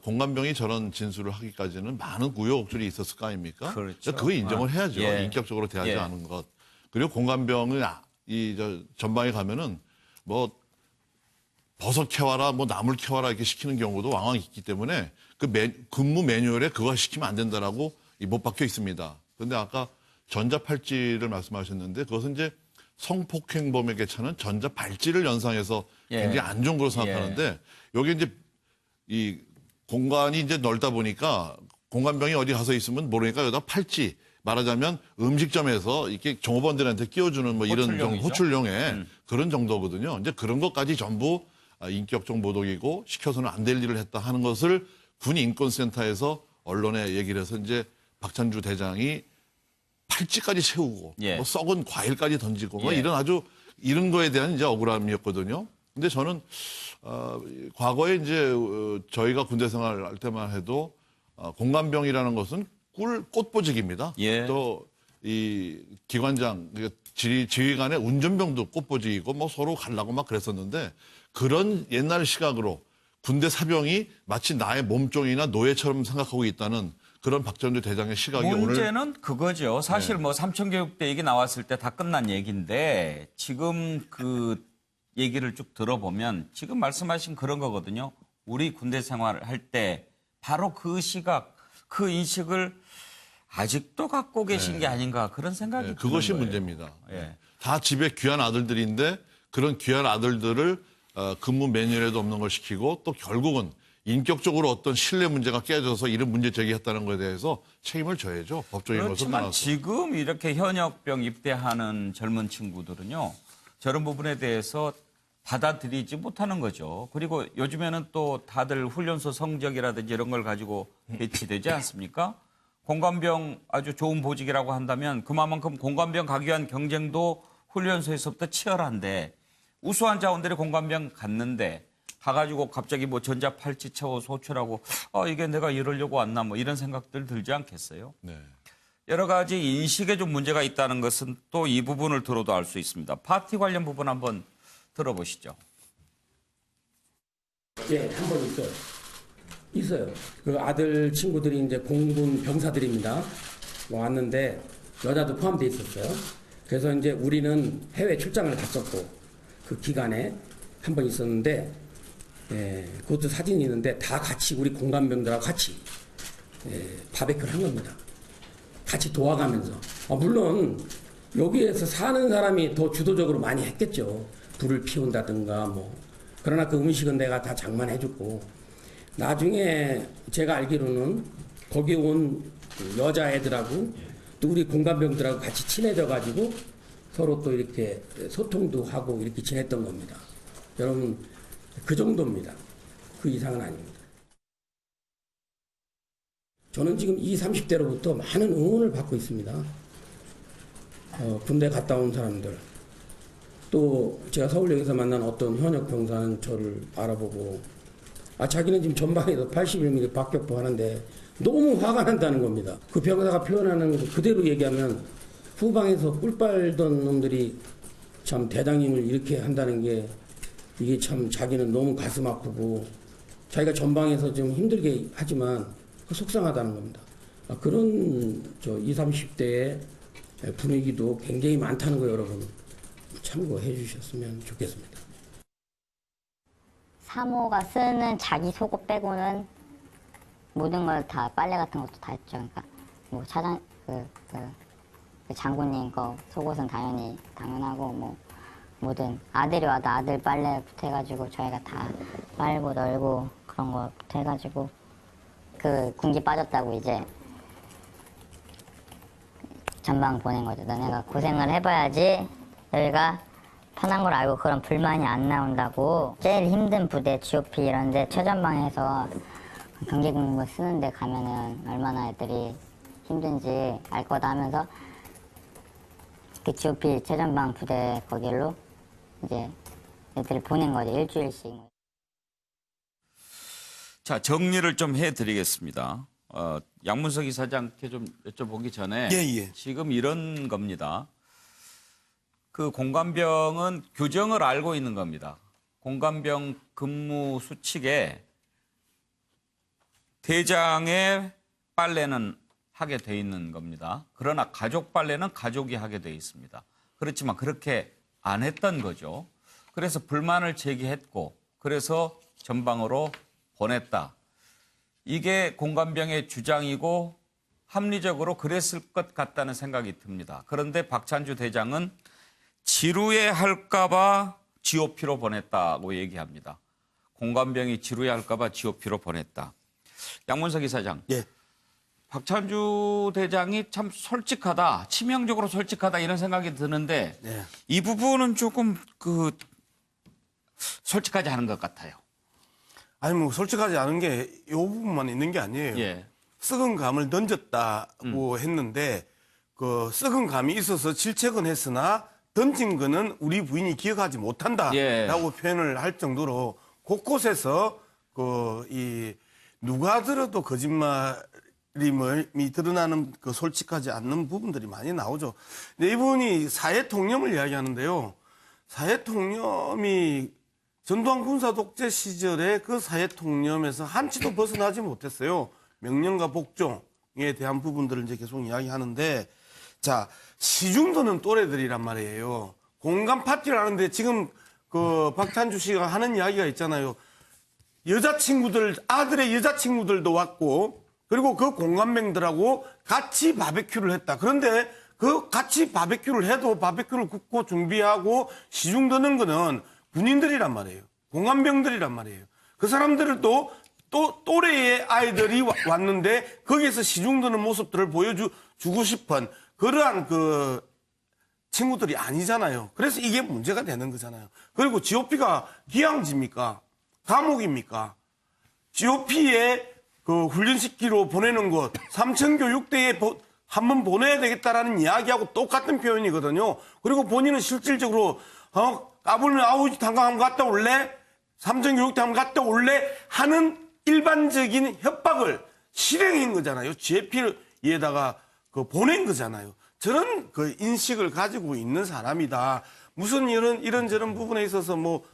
S4: 공관병이 저런 진술을 하기까지는 많은 우여곡절이 있었을 거 아닙니까?
S1: 그렇죠.
S4: 그거 인정을 해야죠.
S1: 예.
S4: 인격적으로 대하지
S1: 예.
S4: 않은 것. 그리고 공관병을 전방에 가면은 뭐 버섯 캐와라, 뭐 나물 캐와라 이렇게 시키는 경우도 왕왕 있기 때문에 그 근무 매뉴얼에 그거 시키면 안 된다라고 못 박혀 있습니다. 그런데 아까 전자팔찌를 말씀하셨는데 그것은 이제 성폭행범에게 차는 전자발찌를 연상해서
S1: 예.
S4: 굉장히 안 좋은 걸로 생각하는데 여기 이제 이 공간이 이제 넓다 보니까 공관병이 어디 가서 있으면 모르니까 여기다 팔찌 말하자면 음식점에서 이렇게 종업원들한테 끼워주는 뭐 이런
S1: 호출용이죠.
S4: 호출용의 그런 정도거든요. 이제 그런 것까지 전부 인격적 모독이고 시켜서는 안 될 일을 했다 하는 것을 군인권센터에서 언론에 얘기를 해서 이제 박찬주 대장이 팔찌까지 채우고
S1: 예.
S4: 뭐 썩은 과일까지 던지고 뭐
S1: 예.
S4: 이런 거에 대한 이제 억울함이었거든요. 근데 저는 과거에 이제 저희가 군대 생활할 때만 해도 공관병이라는 것은 꽃보직입니다.
S1: 예.
S4: 또 이 기관장 지휘관의 운전병도 꽃보직이고 뭐 서로 가려고 막 그랬었는데 그런 옛날 시각으로 군대 사병이 마치 나의 몸종이나 노예처럼 생각하고 있다는 그런 박찬주 대장의 시각이
S1: 문제는 그거죠. 사실 뭐 삼천교육대 얘기 나왔을 때 다 끝난 얘기인데 지금 그 얘기를 쭉 들어보면 지금 말씀하신 그런 거거든요. 우리 군대 생활을 할 때 바로 그 시각, 그 인식을 아직도 갖고 계신 게 아닌가 그런 생각이 드는
S4: 그것이
S1: 거예요.
S4: 문제입니다.
S1: 예.
S4: 다 집에 귀한 아들들인데 그런 귀한 아들들을 근무 매뉴얼에도 없는 걸 시키고 또 결국은 인격적으로 어떤 신뢰 문제가 깨져서 이런 문제 제기했다는 것에 대해서 책임을 져야죠. 법적인 것을
S1: 그렇지만
S4: 떠나서.
S1: 지금 이렇게 현역병 입대하는 젊은 친구들은요. 저런 부분에 대해서 받아들이지 못하는 거죠. 그리고 요즘에는 또 다들 훈련소 성적이라든지 이런 걸 가지고 배치되지 않습니까? 공관병 아주 좋은 보직이라고 한다면 그만큼 공관병 가기 위한 경쟁도 훈련소에서부터 치열한데 우수한 자원들이 공관병 갔는데 가가지고 갑자기 뭐 전자팔찌 채워 소출하고 이게 내가 이러려고 왔나 뭐 이런 생각들 들지 않겠어요?
S4: 네.
S1: 여러 가지 인식에 좀 문제가 있다는 것은 또 이 부분을 들어도 알 수 있습니다. 파티 관련 부분 한번 들어보시죠.
S2: 예, 한 번 있어요. 있어요. 그 아들 친구들이 이제 공군 병사들입니다. 왔는데 여자도 포함되어 있었어요. 그래서 이제 우리는 해외 출장을 갔었고 그 기간에 한 번 있었는데 그것도 사진이 있는데 다 같이 우리 공관병들하고 같이 바베큐를 한 겁니다. 같이 도와가면서. 물론 여기에서 사는 사람이 더 주도적으로 많이 했겠죠. 불을 피운다든가 뭐. 그러나 그 음식은 내가 다 장만해줬고 나중에 제가 알기로는 거기 온 여자애들하고 또 우리 공관병들하고 같이 친해져가지고 서로 또 이렇게 소통도 하고 이렇게 지냈던 겁니다. 여러분 그 정도입니다. 그 이상은 아닙니다. 저는 지금 20, 30대로부터 많은 응원을 받고 있습니다. 군대 갔다 온 사람들. 또 제가 서울역에서 만난 어떤 현역 병사는 저를 알아보고 자기는 지금 전방에서 81mm 박격포 하는데 너무 화가 난다는 겁니다. 그 병사가 표현하는 거 그대로 얘기하면 후방에서 꿀 빨던 놈들이 참 대장님을 이렇게 한다는 게 이게 참 자기는 너무 가슴 아프고 자기가 전방에서 좀 힘들게 하지만 속상하다는 겁니다. 그런 20, 30대의 분위기도 굉장히 많다는 거 여러분 참고해 주셨으면 좋겠습니다.
S12: 사모가 쓰는 자기 속옷 빼고는 모든 걸 다 빨래 같은 것도 다 했죠. 그러니까 뭐 장군님 거 속옷은 당연하고 뭐 뭐든 아들이 와도 아들 빨래부터 해가지고 저희가 다 빨고 널고 그런 거부터 해가지고 그 군기 빠졌다고 이제 전방 보낸 거죠. 너네가 고생을 해봐야지 여기가 편한 걸 알고 그런 불만이 안 나온다고. 제일 힘든 부대 GOP 이런데 최전방에서 경계근무 쓰는데 가면은 얼마나 애들이 힘든지 알 거다 하면서 그 GOP 최전방 부대 거길로 이제 애들을 보낸 거죠. 일주일씩.
S1: 자, 정리를 좀 해드리겠습니다. 양문석 이사장께 좀 여쭤보기 전에
S5: 예.
S1: 지금 이런 겁니다. 그 공관병은 규정을 알고 있는 겁니다. 공관병 근무 수칙에 대장의 빨래는 하게 돼 있는 겁니다. 그러나 가족 빨래는 가족이 하게 돼 있습니다. 그렇지만 그렇게 안 했던 거죠. 그래서 불만을 제기했고 그래서 전방으로 보냈다. 이게 공관병의 주장이고 합리적으로 그랬을 것 같다는 생각이 듭니다. 그런데 박찬주 대장은 지루해할까 봐 GOP로 보냈다고 얘기합니다. 공관병이 지루해할까 봐 GOP로 보냈다. 양문석 이사장.
S5: 예.
S1: 박찬주 대장이 참 솔직하다, 치명적으로 솔직하다 이런 생각이 드는데
S5: 네.
S1: 이 부분은 조금 솔직하지 않은 것 같아요.
S5: 아니 뭐 솔직하지 않은 게 이 부분만 있는 게 아니에요.
S1: 예.
S5: 썩은 감을 던졌다고 했는데 그 썩은 감이 있어서 질책은 했으나 던진 거는 우리 부인이 기억하지 못한다라고
S1: 예.
S5: 표현을 할 정도로 곳곳에서 누가 들어도 거짓말임이 드러나는 그 솔직하지 않는 부분들이 많이 나오죠. 근데 이분이 사회 통념을 이야기하는데요. 사회 통념이 전두환 군사 독재 시절에 그 사회 통념에서 한치도 벗어나지 못했어요. 명령과 복종에 대한 부분들을 이제 계속 이야기하는데, 자, 시중도는 또래들이란 말이에요. 공감 파티를 하는데 지금 그 박찬주 씨가 하는 이야기가 있잖아요. 아들의 여자친구들도 왔고, 그리고 그 공감맹들하고 같이 바베큐를 했다. 그런데 그 같이 바베큐를 해도 바베큐를 굽고 준비하고 시중 드는 거는 군인들이란 말이에요. 공감병들이란 말이에요. 그 사람들을 또 또래의 아이들이 왔는데 거기에서 시중 드는 모습들을 보여주고 싶은 그러한 그 친구들이 아니잖아요. 그래서 이게 문제가 되는 거잖아요. 그리고 GOP가 기항지입니까? 감옥입니까? GOP에 그 훈련시키러 보내는 것, 삼천교육대에 한번 보내야 되겠다라는 이야기하고 똑같은 표현이거든요. 그리고 본인은 실질적으로 까불면 아우지 단강 한번 갔다 올래? 삼천교육대 한번 갔다 올래? 하는 일반적인 협박을 실행한 거잖아요. GOP에다가 그 보낸 거잖아요. 저런 그 인식을 가지고 있는 사람이다. 무슨 이런저런 부분에 있어서 뭐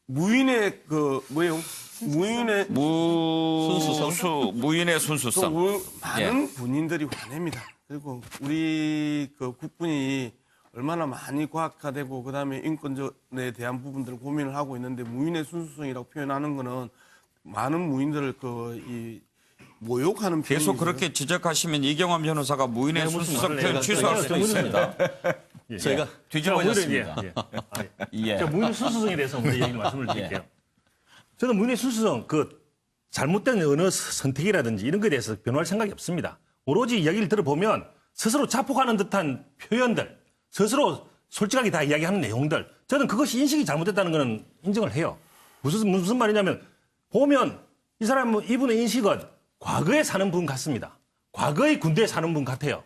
S5: 무인의
S1: 무인의 순수성.
S5: 많은 군인들이 화냅니다. 그리고 우리 그 국군이 얼마나 많이 과학화되고 그다음에 인권에 대한 부분들을 고민을 하고 있는데 무인의 순수성이라고 표현하는 거는 많은 무인들을 모욕하는
S1: 계속
S5: 표현이죠.
S1: 그렇게 지적하시면 이경환 변호사가 무인의 순수성 표현 취소할 수도 있습니다.
S8: 저희가
S1: 뒤집어졌습니다. 예.
S6: 무인의 순수성에 대해서 먼저 얘기를 말씀을 드릴게요. 저는 무인의 순수성, 잘못된 언어 선택이라든지 이런 것에 대해서 변호할 생각이 없습니다. 오로지 이야기를 들어보면 스스로 자폭하는 듯한 표현들, 스스로 솔직하게 다 이야기하는 내용들, 저는 그것이 인식이 잘못됐다는 것은 인정을 해요. 무슨 말이냐면, 보면 이분의 인식은 과거에 사는 분 같습니다. 과거의 군대에 사는 분 같아요.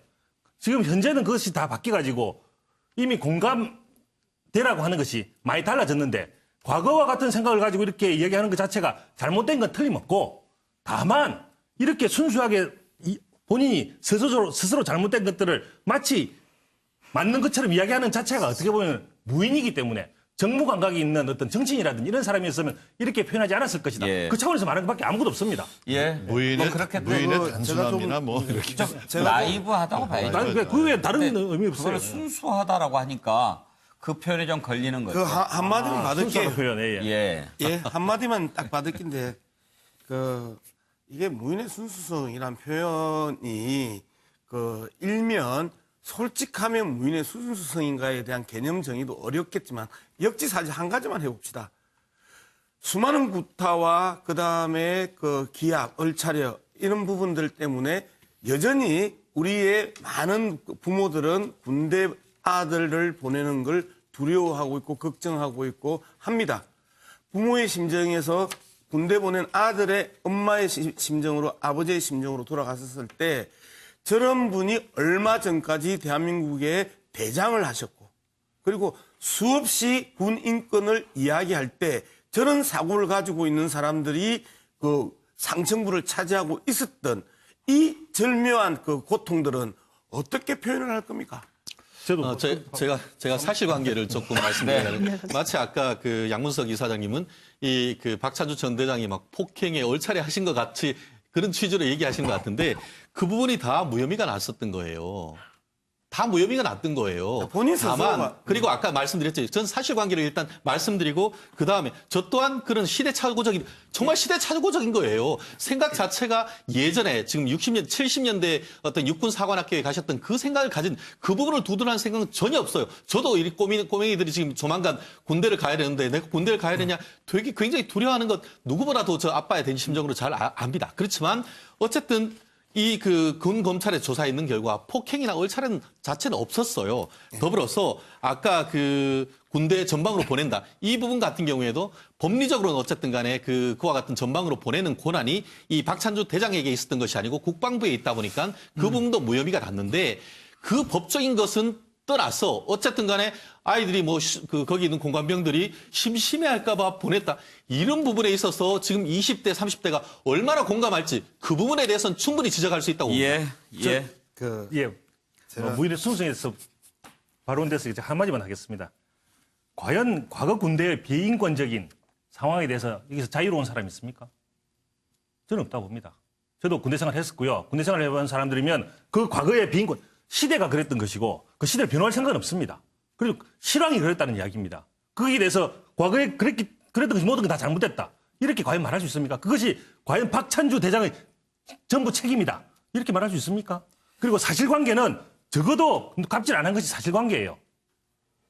S6: 지금 현재는 그것이 다 바뀌어가지고 이미 공감대라고 하는 것이 많이 달라졌는데 과거와 같은 생각을 가지고 이렇게 이야기하는 것 자체가 잘못된 건 틀림없고 다만 이렇게 순수하게 본인이 스스로 잘못된 것들을 마치 맞는 것처럼 이야기하는 자체가 어떻게 보면 무인이기 때문에 정무 감각이 있는 어떤 정치인이라든지 이런 사람이었으면 이렇게 표현하지 않았을 것이다.
S1: 예.
S6: 그 차원에서 말하는 것밖에 아무것도 없습니다.
S1: 예.
S4: 무인의 단순함이나 뭐 이렇게
S1: 나이브하다고 봐야죠.
S6: 그 외에 다른 의미 없어요.
S1: 그걸 순수하다라고 하니까 그 표현이 좀 걸리는 거죠.
S5: 그 한마디만 받을게요.
S6: 순수한 표현,
S1: 예.
S5: 예, 한마디만 딱 받을 낀데, 이게 무인의 순수성이란 표현이, 일면 솔직하면 무인의 순수성인가에 대한 개념 정의도 어렵겠지만, 역지사지 한 가지만 해봅시다. 수많은 구타와 그 다음에 기약, 얼차려, 이런 부분들 때문에 여전히 우리의 많은 부모들은 군대 아들을 보내는 걸 두려워하고 있고 걱정하고 있고 합니다. 부모의 심정에서 군대 보낸 아들의 엄마의 심정으로 아버지의 심정으로 돌아갔었을 때 저런 분이 얼마 전까지 대한민국의 대장을 하셨고 그리고 수없이 군 인권을 이야기할 때 저런 사고를 가지고 있는 사람들이 상층부를 차지하고 있었던 이 절묘한 고통들은 어떻게 표현을 할 겁니까?
S6: 저도
S8: 제가 사실관계를 조금 말씀드리면 마치 아까 그 양문석 이사장님은 이 그 박찬주 전 대장이 막 폭행에 얼차례 하신 것 같이 그런 취지로 얘기하신 것 같은데 그 부분이 다 무혐의가 났었던 거예요. 다 무혐의가 났던 거예요.
S5: 본인 스스로가.
S8: 다만 그리고 아까 말씀드렸죠. 전 사실관계를 일단 말씀드리고 그다음에 저 또한 그런 시대착오적인 정말 시대착오적인 거예요. 생각 자체가 예전에 지금 60년 70년대 어떤 육군 사관학교에 가셨던 그 생각을 가진 그 부분을 두둔하는 생각은 전혀 없어요. 저도 이 꼬맹이들이 지금 조만간 군대를 가야 되는데 내가 군대를 가야 되냐 되게 굉장히 두려워하는 것 누구보다도 저 아빠에 대한 심정으로 잘 압니다. 그렇지만 어쨌든 이 그 군 검찰의 조사에 있는 결과 폭행이나 얼차례 자체는 없었어요. 더불어서 아까 그 군대 전방으로 보낸다. 이 부분 같은 경우에도 법리적으로는 어쨌든 간에 그와 같은 전방으로 보내는 권한이 이 박찬주 대장에게 있었던 것이 아니고 국방부에 있다 보니까 그 부분도 무혐의가 났는데 그 법적인 것은 떠나서 어쨌든 간에 아이들이 뭐 거기 있는 공관병들이 심심해할까 봐 보냈다. 이런 부분에 있어서 지금 20대, 30대가 얼마나 공감할지 그 부분에 대해서는 충분히 지적할 수 있다고 봅니다.
S6: 무인의 순서에서 발언돼서 이제 한마디만 하겠습니다. 과연 과거 군대의 비인권적인 상황에 대해서 여기서 자유로운 사람이 있습니까? 저는 없다고 봅니다. 저도 군대 생활 했었고요. 군대 생활 해본 사람들이면 그 과거의 비인권, 시대가 그랬던 것이고 그 시대를 변호할 생각은 없습니다. 그리고 실황이 그랬다는 이야기입니다. 거기에 대해서 과거에 그랬던 것이 모든 게 다 잘못됐다. 이렇게 과연 말할 수 있습니까? 그것이 과연 박찬주 대장의 전부 책임이다. 이렇게 말할 수 있습니까? 그리고 사실관계는 적어도 갑질 안 한 것이 사실관계예요.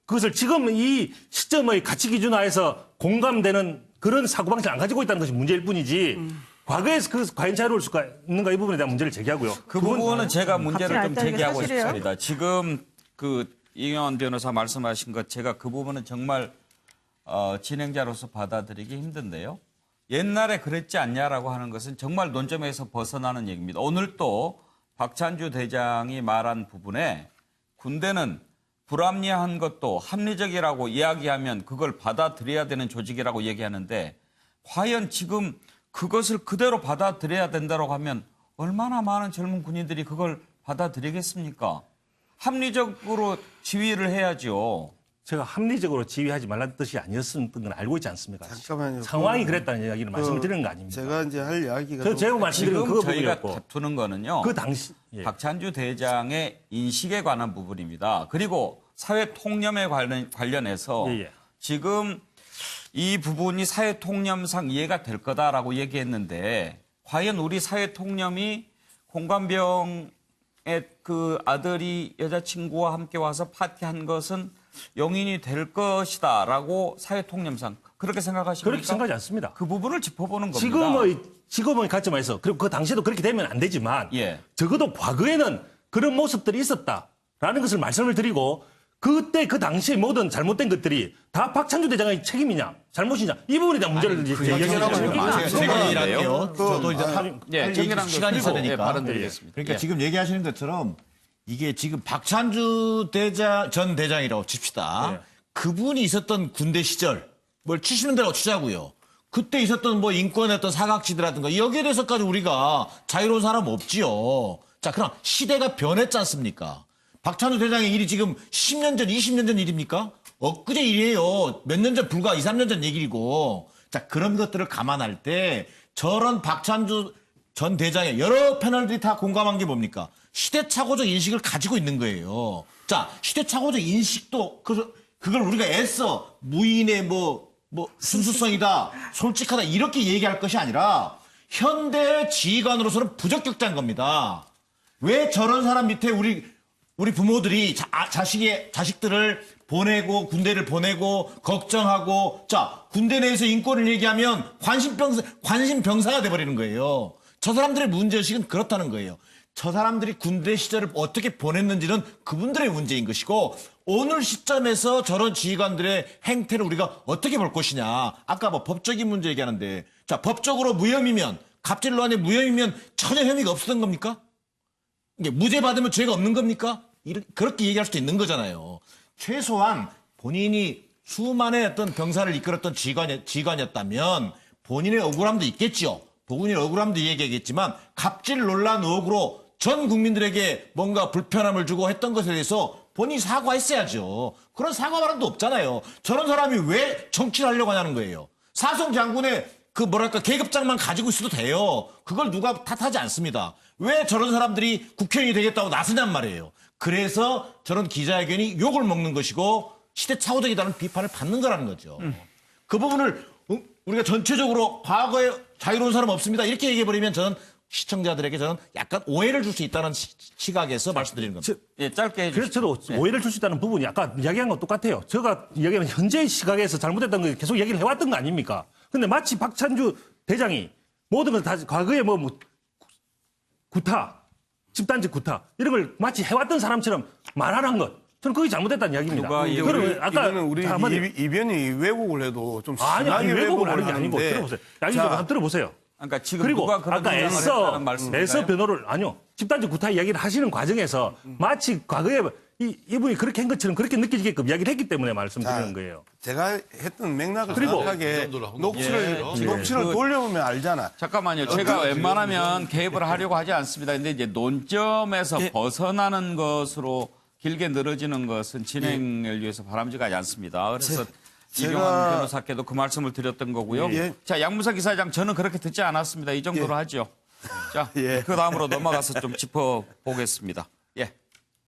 S6: 그것을 지금 이 시점의 가치 기준하에서 공감되는 그런 사고방식을 안 가지고 있다는 것이 문제일 뿐이지 과거에서 그 과연 자유로울 수가 있는가 이 부분에 대한 문제를 제기하고요.
S1: 그 부분은 제가 문제를 좀 제기하고
S7: 사실이에요?
S1: 싶습니다. 지금 그 이경환 변호사 말씀하신 것 제가 그 부분은 정말 진행자로서 받아들이기 힘든데요. 옛날에 그랬지 않냐라고 하는 것은 정말 논점에서 벗어나는 얘기입니다. 오늘 또 박찬주 대장이 말한 부분에 군대는 불합리한 것도 합리적이라고 이야기하면 그걸 받아들여야 되는 조직이라고 얘기하는데 과연 지금 그것을 그대로 받아들여야 된다고 하면 얼마나 많은 젊은 군인들이 그걸 받아들이겠습니까? 합리적으로 지휘를 해야죠.
S6: 제가 합리적으로 지휘하지 말라는 뜻이 아니었던 건 알고 있지 않습니까?
S5: 잠깐만요.
S6: 상황이 그랬다는 이야기를 말씀을 드리는 거 아닙니까?
S5: 제가 이제 할 이야기가
S6: 제가 말씀드린
S1: 지금
S6: 그거
S1: 저희가
S6: 부분이었고
S1: 다투는 거는요.
S6: 그 당시
S1: 박찬주 대장의 인식에 관한 부분입니다. 그리고 사회 통념에 관련해서 지금 이 부분이 사회 통념상 이해가 될 거다라고 얘기했는데 과연 우리 사회 통념이 공관병의 그 아들이 여자친구와 함께 와서 파티한 것은 용인이 될 것이다라고 사회 통념상 그렇게 생각하십니까?
S6: 그렇게 생각하지 않습니다.
S1: 그 부분을 짚어보는 겁니다.
S6: 지금의 관점에서 그리고 그 당시에도 그렇게 되면 안 되지만 적어도 과거에는 그런 모습들이 있었다라는 것을 말씀을 드리고 그때 그 당시에 모든 잘못된 것들이 다 박찬주 대장의 책임이냐 잘못이냐 이 부분에 대한 문제를
S3: 제기하라고요. 저도 이제
S1: 정리한
S3: 시간이 있어야 되니까.
S1: 발언드리겠습니다.
S3: 그러니까 지금 얘기하시는 것처럼 이게 지금 박찬주 전 대장이라고 칩시다. 그분이 있었던 군대 시절 뭘 70년대라고 치자고요. 그때 있었던 뭐 인권의 어떤 사각지대라든가 여기에 대해서까지 우리가 자유로운 사람 없지요. 자, 그럼 시대가 변했지 않습니까? 박찬주 대장의 일이 지금 10년 전, 20년 전 일입니까? 엊그제 일이에요. 몇 년 전, 불과 2, 3년 전 얘기이고. 자, 그런 것들을 감안할 때 저런 박찬주 전 대장의 여러 패널들이 다 공감한 게 뭡니까? 시대착오적 인식을 가지고 있는 거예요. 자, 시대착오적 인식도 그걸 우리가 애써 무인의 뭐 순수성이다, 솔직하다 이렇게 얘기할 것이 아니라 현대 지휘관으로서는 부적격자인 겁니다. 왜 저런 사람 밑에 우리 부모들이 자식들을 보내고 군대를 보내고 걱정하고 자 군대 내에서 인권을 얘기하면 관심병사가 돼버리는 거예요. 저 사람들의 문제의식은 그렇다는 거예요. 저 사람들이 군대 시절을 어떻게 보냈는지는 그분들의 문제인 것이고 오늘 시점에서 저런 지휘관들의 행태를 우리가 어떻게 볼 것이냐. 아까 뭐 법적인 문제 얘기하는데 자 법적으로 무혐의면 갑질 논란에 무혐의면 전혀 혐의가 없었던 겁니까? 이게 무죄 받으면 죄가 없는 겁니까? 그렇게 얘기할 수도 있는 거잖아요. 최소한 본인이 수많은 어떤 병사를 이끌었던 지휘관이었다면 본인의 억울함도 있겠지요. 본인의 억울함도 얘기하겠지만 갑질 논란 의혹으로 전 국민들에게 뭔가 불편함을 주고 했던 것에 대해서 본인이 사과했어야죠. 그런 사과 발언도 없잖아요. 저런 사람이 왜 정치를 하려고 하냐는 거예요. 사성 장군의 그 뭐랄까 계급장만 가지고 있어도 돼요. 그걸 누가 탓하지 않습니다. 왜 저런 사람들이 국회의원이 되겠다고 나서냔 말이에요. 그래서 저런 기자회견이 욕을 먹는 것이고 시대착오적이라는 비판을 받는 거라는 거죠. 그 부분을 우리가 전체적으로 과거에 자유로운 사람 없습니다. 이렇게 얘기해버리면 저는 시청자들에게 저는 약간 오해를 줄 수 있다는 시각에서 말씀드리는 겁니다.
S1: 예, 짧게 해주시죠.
S6: 그래서 저도 오해를 줄 수 있다는 부분이 아까 이야기한 건 똑같아요. 제가 이야기하는 현재의 시각에서 잘못했던 거 계속 얘기를 해왔던 거 아닙니까? 근데 마치 박찬주 대장이 모든 걸 다 과거에 뭐 구타, 집단지 구타 이런 걸 마치 해왔던 사람처럼 말하는 것. 저는 그게 잘못됐다는 이야기입니다.
S5: 그러면 이거는 우리 이변이 왜곡을 해도 좀
S6: 아니
S5: 심하게
S6: 왜곡을 하는 게 아니고
S5: 하는데.
S6: 들어보세요. 이야기 좀 한번 들어보세요.
S1: 그러니까 지금
S6: 그리고
S1: 누가 그런
S6: 아까
S1: 주장을 했다는 말씀인가요?
S6: 애써 변호를 아니요 집단지 구타 이야기를 하시는 과정에서 마치 과거에 이분이 그렇게 한 것처럼 그렇게 느껴지게끔 이야기를 했기 때문에 말씀드리는 거예요.
S5: 제가 했던 맥락을
S6: 그리고
S5: 정확하게 녹취를
S1: 그-
S5: 돌려보면 알잖아.
S1: 잠깐만요. 제가 웬만하면 개입을 하려고 하지 않습니다. 근데 이제 논점에서 벗어나는 것으로 길게 늘어지는 것은 진행을 위해서 바람직하지 않습니다. 그래서 이병환 변호사께도 그 말씀을 드렸던 거고요. 자, 양무석 이사장 저는 그렇게 듣지 않았습니다. 이 정도로 하죠. 자, 그 다음으로 넘어가서 좀 짚어보겠습니다. 예.